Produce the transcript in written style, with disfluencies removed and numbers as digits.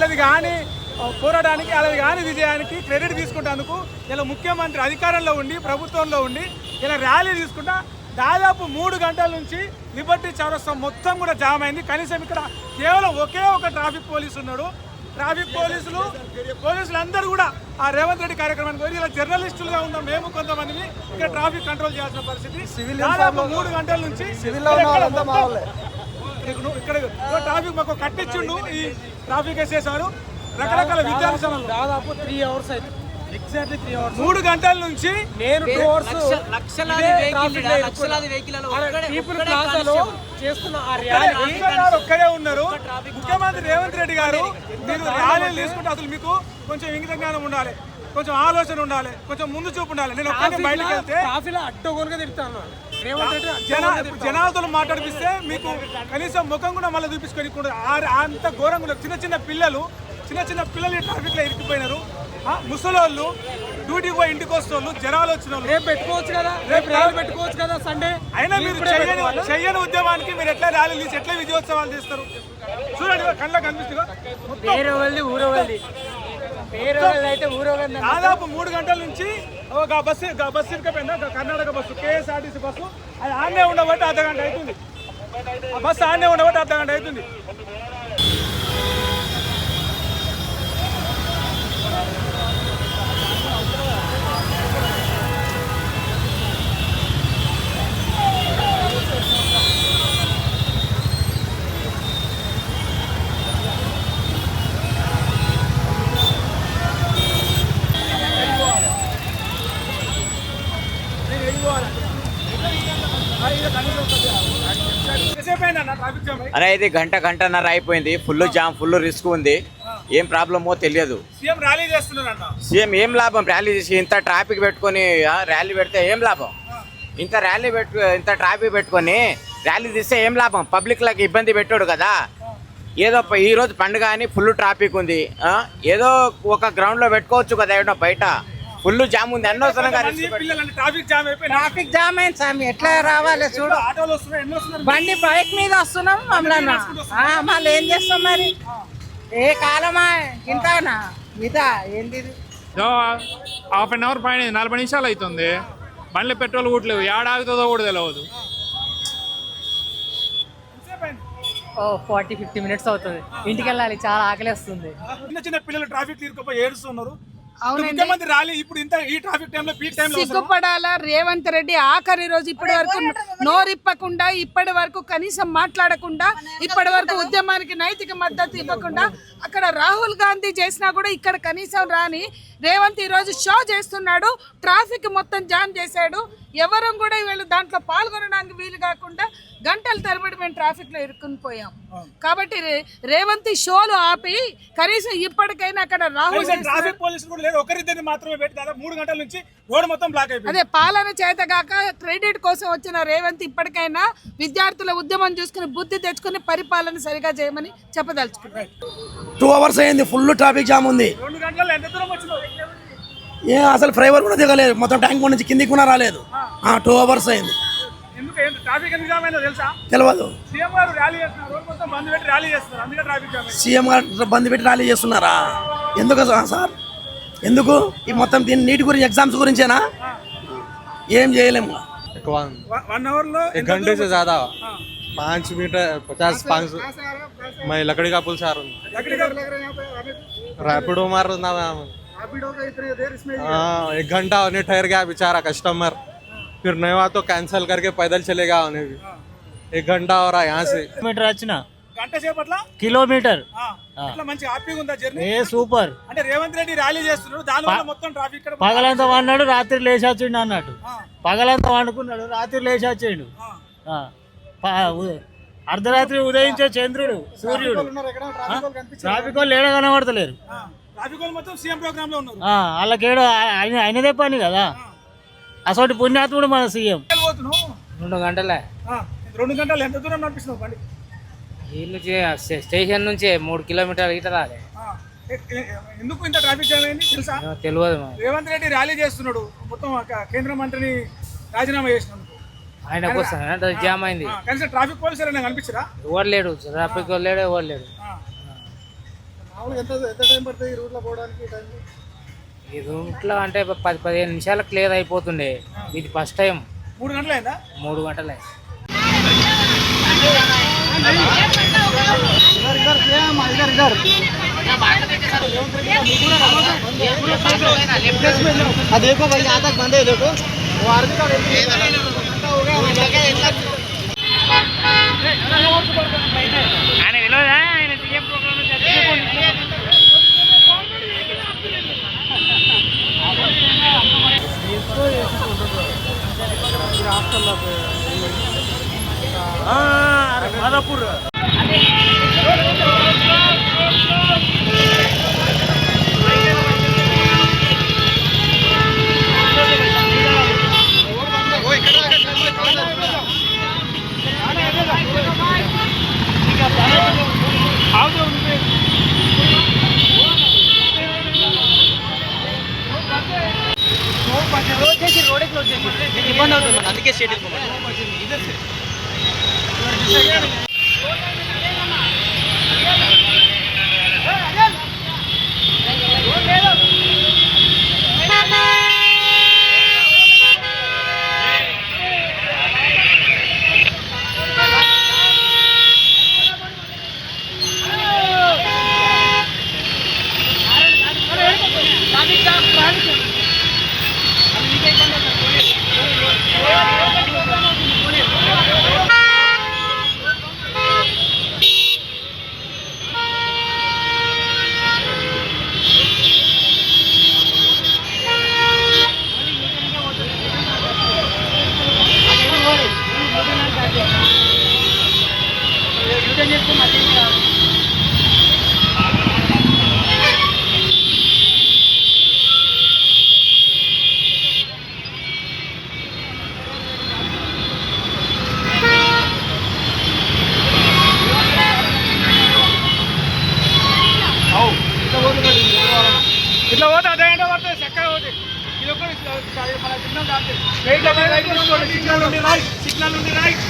వాళ్ళది కానీ పోరాడానికి వాళ్ళది కానీ విజయానికి క్రెడిట్ తీసుకుంటేందుకు ఇలా ముఖ్యమంత్రి అధికారంలో ఉండి ప్రభుత్వంలో ఉండి ఇలా ర్యాలీ తీసుకుంటా దాదాపు 3 గంటల నుంచి లిబర్టీ చౌరస్తా మొత్తం కూడా జామ్ అయింది. కనీసం ఇక్కడ కేవలం ఒకే ఒక ట్రాఫిక్ పోలీసు ఉన్నాడు. ట్రాఫిక్ పోలీసులు అందరూ కూడా ఆ రేవంత్ రెడ్డి కార్యక్రమానికి పోయి ఇలా జర్నలిస్టులుగా ఉన్నాం మేము కొంతమందిని ఇక్కడ ట్రాఫిక్ కంట్రోల్ చేయాల్సిన పరిస్థితి. దాదాపు 3 గంటల నుంచి ఇక్కడ ట్రాఫిక్ మాకు కట్టించిండు. ఈ ట్రాఫిక్ వేసేసారు. రకరకాల విద్యార్థులు దాదాపు 3 అవర్స్ అయితే ఎగ్జాక్ట్లీ 3 అవర్స్ 3 గంటల నుంచి నేను 2 అవర్స్ చేస్తున్న ఆ ర్యాలీ ఒక్కడే ఉన్నారు. ముఖ్యమంత్రి రేవంత్ రెడ్డి గారు మీరు ర్యాలీలు తీసుకుంటే అసలు మీకు కొంచెం ఇంగిత జ్ఞానం ఉండాలి, కొంచెం ఆలోచన ఉండాలి, కొంచెం ముందు చూపు ఉండాలి. నేను ఒక్కడే బయటకు వెళ్తే అడ్డగోలుగా తిడతాను. జనాలతో మాట్లాడిపిస్తే మీకు కనీసం ముఖం కూడా మళ్ళీ చూపించుకొని అంత ఘోరంగా చిన్న పిల్లలు ట్రాఫిక్ లో ఇరికిపోయినారు. ముసలోళ్ళు డ్యూటీకి పోయి ఇంటికి వస్తోళ్ళు, జ్వరాలు వచ్చిన వాళ్ళు రేపు పెట్టుకోవచ్చు కదా, రేపు ర్యాలీ పెట్టుకోవచ్చు కదా సండే. అయినా మీరు చెయ్యని ఉద్యమానికి మీరు ఎట్లా ర్యాలీలు తీసి ఎట్లా విజయోత్సవాలు చేస్తారు? చూడండి కళ్ళకి కనిపిస్తుంది. దాదాపు 3 గంటల నుంచి ఒక బస్సు ఇరికపోయిందా, కర్ణాటక బస్సు KSRTC బస్సు. అది ఆడనే ఉండబట్టి అర్ధగంట అవుతుంది. ఆ బస్సు ఆడనే ఉండబట్టి అర్ధగంట అవుతుంది. అరే ఇది గంటన్నర అయిపోయింది. ఫుల్ జామ్, ఫుల్ రిస్క్ ఉంది. ఏం ప్రాబ్లమో తెలియదు. సీఎం ఏం లాభం ర్యాలీ చేసి ఇంత ట్రాఫిక్ పెట్టుకొని ర్యాలీ పెడితే ఏం లాభం? ఇంత ట్రాఫిక్ పెట్టుకొని ర్యాలీ తీస్తే ఏం లాభం? పబ్లిక్ లకి ఇబ్బంది పెట్టాడు కదా. ఏదో ఈ రోజు పండుగ అని ఫుల్ ట్రాఫిక్ ఉంది. ఏదో ఒక గ్రౌండ్ లో పెట్టుకోవచ్చు కదా, ఏదో బయట ఫుల్ జామ్ ఉంది. అనవసరంగా ట్రాఫిక్ జామ్ అయింది స్వామి. ఎట్లా రావాలి చూడు, బండి బైక్ మీద వస్తున్నాం మమ్మల్ని. మళ్ళీ ఏం చేస్తాం మరి? ఏ కాలమా ఇంటానా ఇదా ఏంటి? హాఫ్ అన్ అవర్ పైన 40 నిమిషాలు అవుతుంది. బండ్లు పెట్రోల్ కూడలేవు, ఏడాగుతుందో కూడా తెలియదు. 40-50 మినిట్స్ అవుతుంది. ఇంటికి వెళ్ళాలి, చాలా ఆకలి వస్తుంది. చిన్న పిల్లలు ట్రాఫిక్ తీరుకుపోయి ఏడుస్తున్నారు. ముఖ్యమంత్రి ర్యాలీ ఇప్పుడు ఈ ట్రాఫిక్ టైంలో పీక్ టైంలో సిగ్గుపడాలా రేవంత్ రెడ్డి? ఆఖరి రోజు ఇప్పటి వరకు నోరిప్పకుండా, ఇప్పటి వరకు కనీసం మాట్లాడకుండా, ఇప్పటి వరకు ఉద్యమానికి నైతిక మద్దతు ఇవ్వకుండా, అక్కడ రాహుల్ గాంధీ చేసినా కూడా ఇక్కడ కనీసం రాని రేవంత్ ఈ రోజు షో చేస్తున్నాడు. ట్రాఫిక్ మొత్తం జామ్ చేశాడు. ఎవరు కూడా వీళ్ళు దాంట్లో పాల్గొనడానికి వీలు కాకుండా గంటల తరబడి మేము ట్రాఫిక్ లో ఇరుక్కుని పోయాం. కాబట్టి రేవంత్ షోలు ఆపి కనీసం ఇప్పటికైనా అక్కడ రాహుల్ ట్రాఫిక్ పోలీసులు కూడా లేదు, ఒకరిద్దరిని మాత్రమే పెట్టి దాదాపు 3 గంటల నుంచి రోడ్డు మొత్తం బ్లాక్ అయిపోయింది. అదే పాలన చేతగాక క్రెడిట్ కోసం వచ్చిన రేవంత్ ఇప్పటికైనా విద్యార్థుల ఉద్యమం చూసుకుని బుద్ధి తెచ్చుకుని పరిపాలన సరిగా చేయమని చెప్పదలుచుకున్నాడు. 2 అవర్స్ అయింది, ఫుల్ ట్రాఫిక్ జామ్ ఉంది. 2 గంటల్లో ఎంత దూరం వచ్చిందో అసలు ఫ్లైఓవర్ కూడా దిగలేదు, మొత్తం ట్యాంక్ నుంచి కిందికి కూడా రాలేదు. 2 అవర్స్ అయింది. తెలియదు. సీఎం గారు బంద్ పెట్టి ర్యాలీ చేస్తున్నారా? ఎందుకు సార్? ఎందుకు ఈ మొత్తం దీని నీటి గురించి, ఎగ్జామ్స్ గురించేనా? ఏం చేయలేము. 1 అవర్ లో 1 घंटे से ज्यादा 5 मीटर 50 मैं लकड़ी का पुल से आ रहा हूँ. रैपिडो मार रहा हूँ. 1 घंटा उन्हें ठहर गया बेचारा कस्टमर. फिर नहीं हुआ तो कैंसिल करके पैदल चलेगा उन्हें भी. 1 घंटा हो रहा है यहाँ से. కిలోమీటర్ వచ్చిన గంట సేపట్ల కిలోమీటర్ మంచి హ్యాపీగా ఉందా జర్నీ? సూపర్. అంటే రేవంత్ రెడ్డి ర్యాలీ చేస్తున్నాడు, దానివల్ల మొత్తం ట్రాఫిక్ పగలంతా వాడినాడు, రాత్రి లేచాచిండు అన్నట్టు. పగలంతా వండుకున్నాడు, రాత్రి లేచాచిండు. అర్ధరాత్రి ఉదయించే చంద్రుడు, సూర్యుడు. ట్రాఫిక్ వాళ్ళు ఏడ కనబడతలేరు. వాళ్ళకేడో ఆయనదే పని కదా. అసలు పుణ్యాత్ముడు మన సీఎం. 2 గంటలే. 2 గంటలు ఎంత దూరం నడిపిస్తున్నావు బండి? స్టేషన్ నుంచి 3 కిలోమీటర్లు ఇట రాలే. ఎందుకు ఇంత ట్రాఫిక్ జామ్ అయింది తెలుసా? తెలియదు. రేవంత్ రెడ్డి ర్యాలీ చేస్తున్నాడు, మొత్తం కేంద్ర మంత్రిని రాజీనామా చేసినందుకు ఆయన కోసం జామ్ అయింది. కనీసం ట్రాఫిక్ పోలీసులు కనిపించరా? ఎవరు లేడు, ట్రాఫిక్ లేడు, ఎవరు లేడు. ఈ రూట్లో అంటే 10-15 నిమిషాలు క్లియర్ అయిపోతుండే. ఇది ఫస్ట్ టైం 3 గంటలైందా? 3 గంటలే. देखो भाई यहाँ तक बंद है देखो वो आर्मी का ఆయన విలువదా ఆయన సీఎం ప్రోగ్రామ్ మాదాపూర్ ఇబ్బంది అవుతుంది అందుకే స్టేట్ ఇట్లా పోతే అర్ధ గంట పడుతుంది చక్కగా పోతే ఇది ఒక్కటి మన సిగ్నల్ దాటి సిగ్నల్ ఉండి రైట్